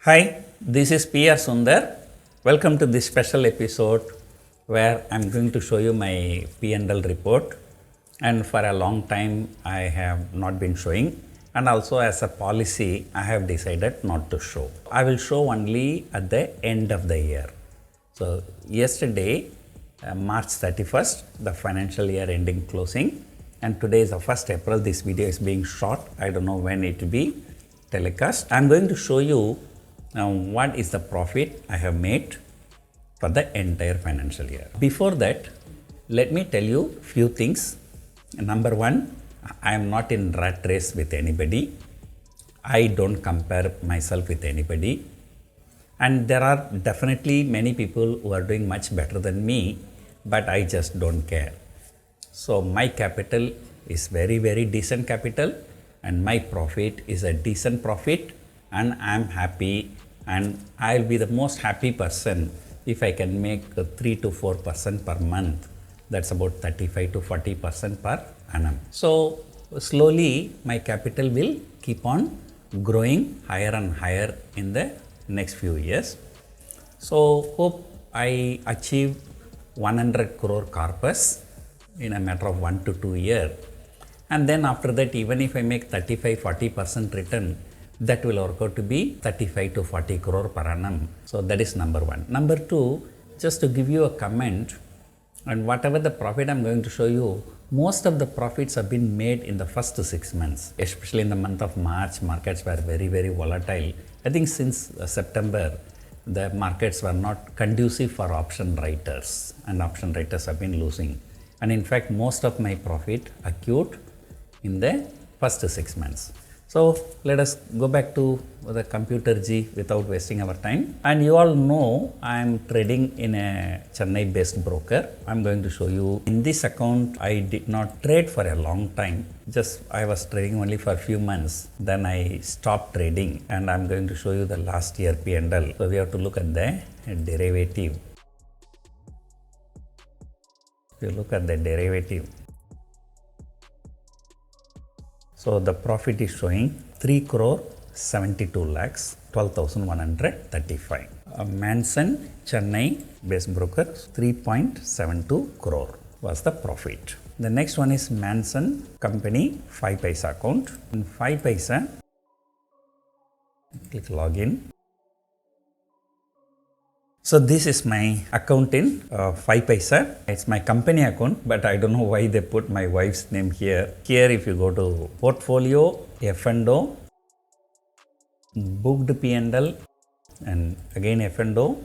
Hi, this is R Sundar. Welcome to this special episode where I'm going to show you my P&L report, and for a long time I have not been showing, and also as a policy I have decided not to show. I will show only at the end of the year. So yesterday March 31st, the financial year ending closing, and today is the 1st April. This video is being shot. I don't know when it will be telecast. I'm going to show you what is the profit I have made for the entire financial year. Before that, let me tell you few things. Number one, I am not in rat race with anybody. I don't compare myself with anybody. And there are definitely many people who are doing much better than me, but I just don't care. So my capital is very decent capital, and my profit is a decent profit, and I'm happy, and I'll be the most happy person if I can make 3 to 4% per month. That's about 35 to 40% per annum. So slowly my capital will keep on growing higher and higher in the next few years. So hope I achieve 100 crore corpus in a matter of 1 to 2 years. And then after that, even if I make 35-40% return, that will work out to be 35 to 40 crore per annum. So that is number one. Number two, just to give you a comment, and whatever the profit I'm going to show you, most of the profits have been made in the first 6 months, especially in the month of March. Markets were very volatile. I think since September, the markets were not conducive for option writers, and option writers have been losing. And in fact, most of my profit accrued in the first 6 months. So let us go back to the computer G without wasting our time. And you all know I am trading in a Chennai based broker. I'm going to show you in this account. I did not trade for a long time. Just I was trading only for a few months. Then I stopped trading, and I'm going to show you the last year P&L. So we have to look at the derivative. You look at the derivative. So the profit is showing 3 crore 72 lakhs 12,135. Mansun Chennai based broker 3.72 crore was the profit. The next one is Mansun company 5 paisa account. In 5 paisa, click login. So this is my account in 5 paisa. It's my company account, but I don't know why they put my wife's name here. Here if you go to portfolio, F&O, booked P&L, and again F&O,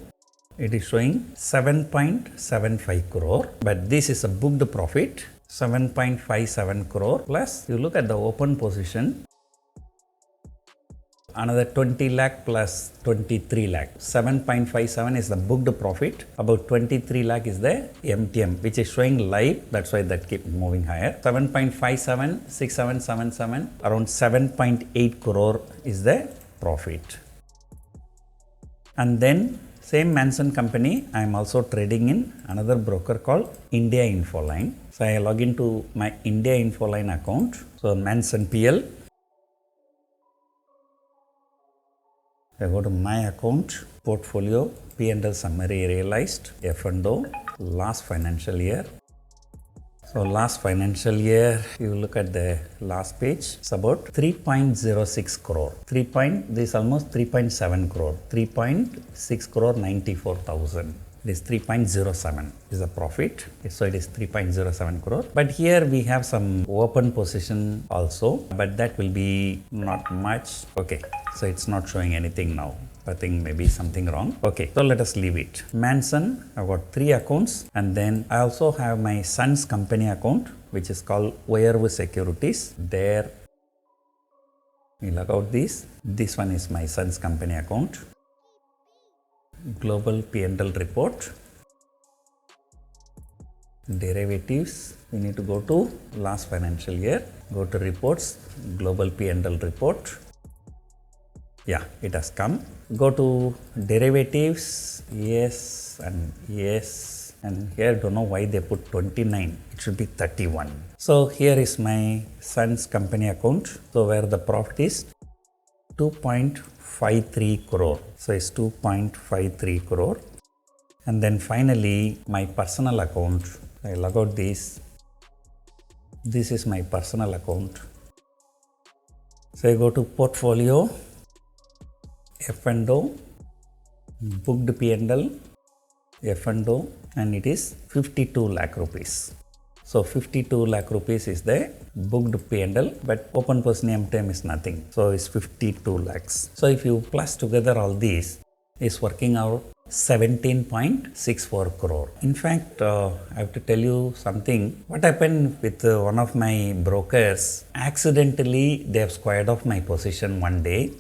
it is showing 7.75 crore, but this is a booked profit, 7.57 crore, plus you look at the open position, another 20 lakh plus 23 lakh. 7.57 is the booked profit. About 23 lakh is the MTM, which is showing live. That's why that keep moving higher. 7.57, 6777, around 7.8 crore is the profit. And then same Mansun company, I am also trading in another broker called India Infoline. So I log into my India Infoline account. So Mansun PL. I go to my account, portfolio, P&L summary realized, F&O, last financial year. So last financial year, you look at the last page, it's about 3.06 crore. This is almost 3.7 crore, 3.6 crore 94,000. It is 3.07 is the profit. So it is 3.07 crore. But here we have some open position also, but that will be not much. Okay, so it's not showing anything now. I think maybe something wrong. Okay, so let us leave it. Mansun, I've got 3 accounts, and then I also have my son's company account, which is called Uyarvu Securities. There, we log out this. This one is my son's company account. Global P&L report, derivatives, we need to go to last financial year, go to reports, global P&L report. Yeah, it has come. Go to derivatives, yes, and here don't know why they put 29, it should be 31. So here is my son's company account, so where the profit is 2.53 crore. So it's 2.53 crore. And then finally my personal account. I log out this. This is my personal account. So I go to portfolio, F&O, booked P&L, F&O, and it is 52 lakh rupees. So 52 lakh rupees is the booked P&L, but open person time is nothing. So it's 52 lakhs. So if you plus together all these, it's working out 17.64 crore. In fact, I have to tell you something. What happened with one of my brokers, accidentally they have squared off my position one day,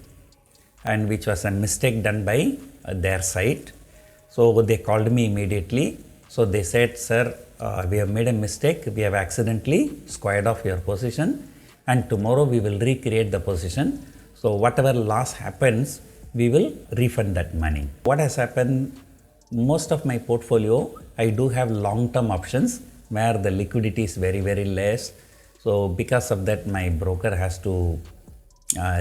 and which was a mistake done by their side. So they called me immediately. So they said, sir, we have made a mistake. We have accidentally squared off your position, and tomorrow we will recreate the position. So whatever loss happens, we will refund that money. What has happened, most of my portfolio, I do have long-term options where the liquidity is very, very less. So because of that, my broker has to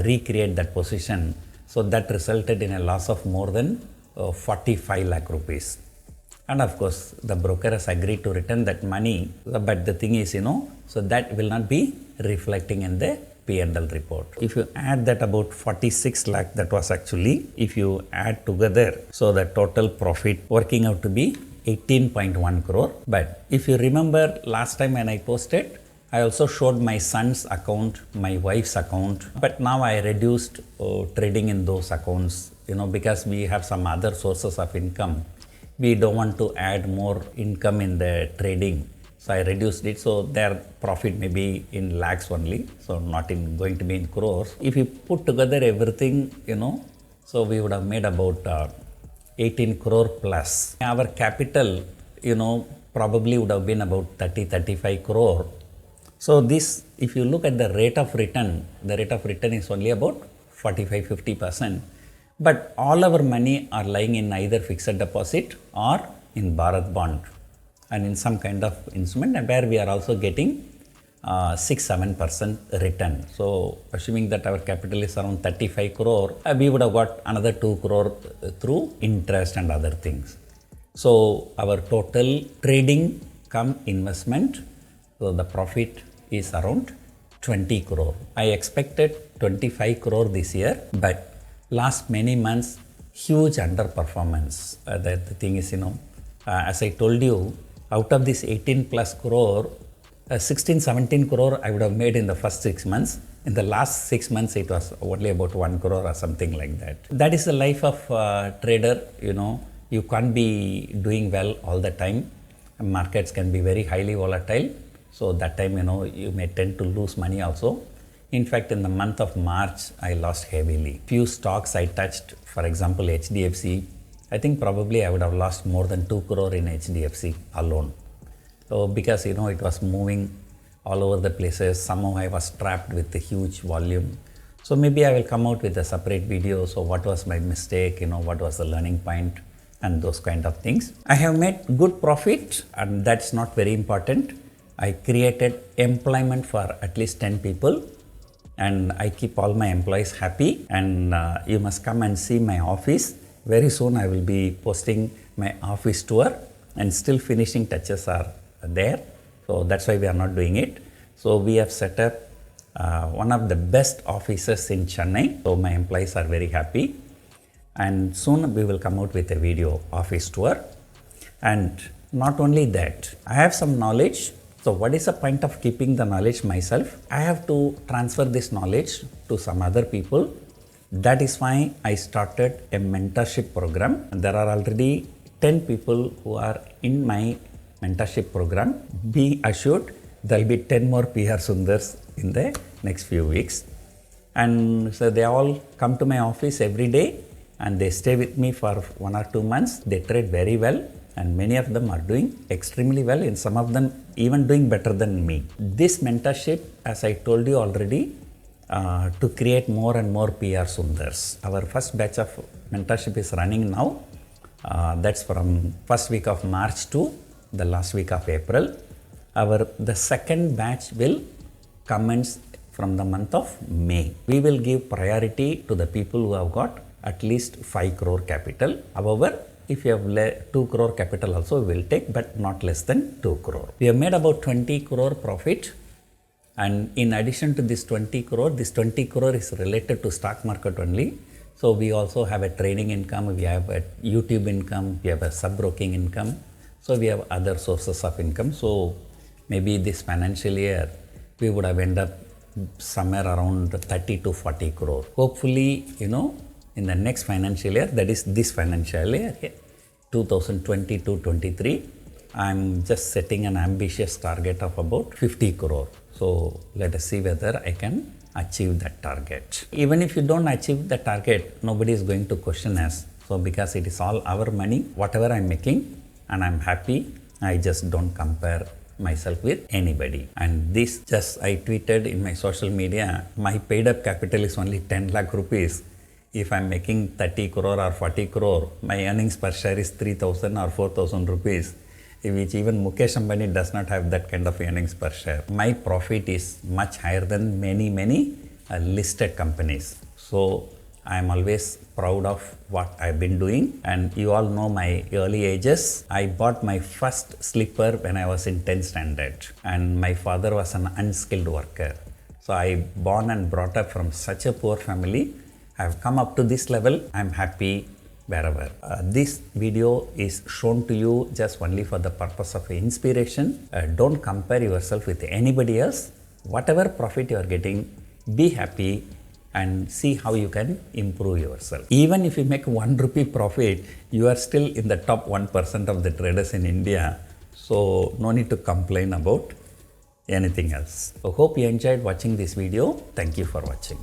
recreate that position. So that resulted in a loss of more than 45 lakh rupees. And of course, the broker has agreed to return that money. But the thing is, so that will not be reflecting in the P&L report. If you add that about 46 lakh, that was actually, if you add together, so the total profit working out to be 18.1 crore. But if you remember last time when I posted, I also showed my son's account, my wife's account, but now I reduced trading in those accounts, because we have some other sources of income. We don't want to add more income in the trading. So I reduced it, so their profit may be in lakhs only, so not in going to be in crores. If you put together everything, so we would have made about 18 crore plus. Our capital, probably would have been about 30-35 crore. So this, if you look at the rate of return is only about 45-50%. But all our money are lying in either fixed deposit or in Bharat bond and in some kind of instrument, and where we are also getting 6-7% return. So assuming that our capital is around 35 crore, we would have got another 2 crore through interest and other things. So our total trading come investment, so the profit is around 20 crore. I expected 25 crore this year, but last many months, huge underperformance. The thing is, as I told you, out of this 18 plus crore, 16-17 crore I would have made in the first 6 months. In the last 6 months, it was only about 1 crore or something like that. That is the life of a trader. You can't be doing well all the time. Markets can be very highly volatile. So that time, you may tend to lose money also. In fact, in the month of March, I lost heavily. Few stocks I touched, for example, HDFC, I think probably I would have lost more than 2 crore in HDFC alone. So because, it was moving all over the places, somehow I was trapped with a huge volume. So maybe I will come out with a separate video. So what was my mistake, what was the learning point and those kind of things. I have made good profit, and that's not very important. I created employment for at least 10 people. And I keep all my employees happy, and you must come and see my office. Very soon I will be posting my office tour, and still finishing touches are there. So that's why we are not doing it. So we have set up one of the best offices in Chennai. So my employees are very happy, and soon we will come out with a video office tour. And not only that, I have some knowledge. So what is the point of keeping the knowledge myself? I have to transfer this knowledge to some other people. That is why I started a mentorship program. There are already 10 people who are in my mentorship program. Be assured there will be 10 more PR Sundars in the next few weeks. And so they all come to my office every day, and they stay with me for 1 or 2 months. They trade very well, and many of them are doing extremely well, and some of them even doing better than me. This mentorship, as I told you already, to create more and more PR Sundars. Our first batch of mentorship is running now. That's from first week of March to the last week of April. The second batch will commence from the month of May. We will give priority to the people who have got at least 5 crore capital. However, if you have 2 crore capital also we will take, but not less than 2 crore. We have made about 20 crore profit, and in addition to this 20 crore is related to stock market only. So we also have a trading income, we have a YouTube income, we have a sub-broking income. So we have other sources of income. So maybe this financial year we would have ended up somewhere around 30 to 40 crore. Hopefully, in the next financial year, that is this financial year, 2022-23, I'm just setting an ambitious target of about 50 crore. So let us see whether I can achieve that target. Even if you don't achieve the target, nobody is going to question us. So because it is all our money, whatever I'm making, and I'm happy, I just don't compare myself with anybody. And this just I tweeted in my social media, my paid up capital is only 10 lakh rupees. If I'm making 30 crore or 40 crore, my earnings per share is 3,000 or 4,000 rupees, which even Mukesh Ambani does not have that kind of earnings per share. My profit is much higher than many listed companies. So I'm always proud of what I've been doing, and you all know my early ages. I bought my first slipper when I was in 10th standard, and my father was an unskilled worker. So I born and brought up from such a poor family. I've come up to this level. I'm happy wherever. This video is shown to you just only for the purpose of inspiration. Don't compare yourself with anybody else. Whatever profit you are getting, be happy and see how you can improve yourself. Even if you make 1 rupee profit, you are still in the top 1% of the traders in India. So no need to complain about anything else. So hope you enjoyed watching this video. Thank you for watching.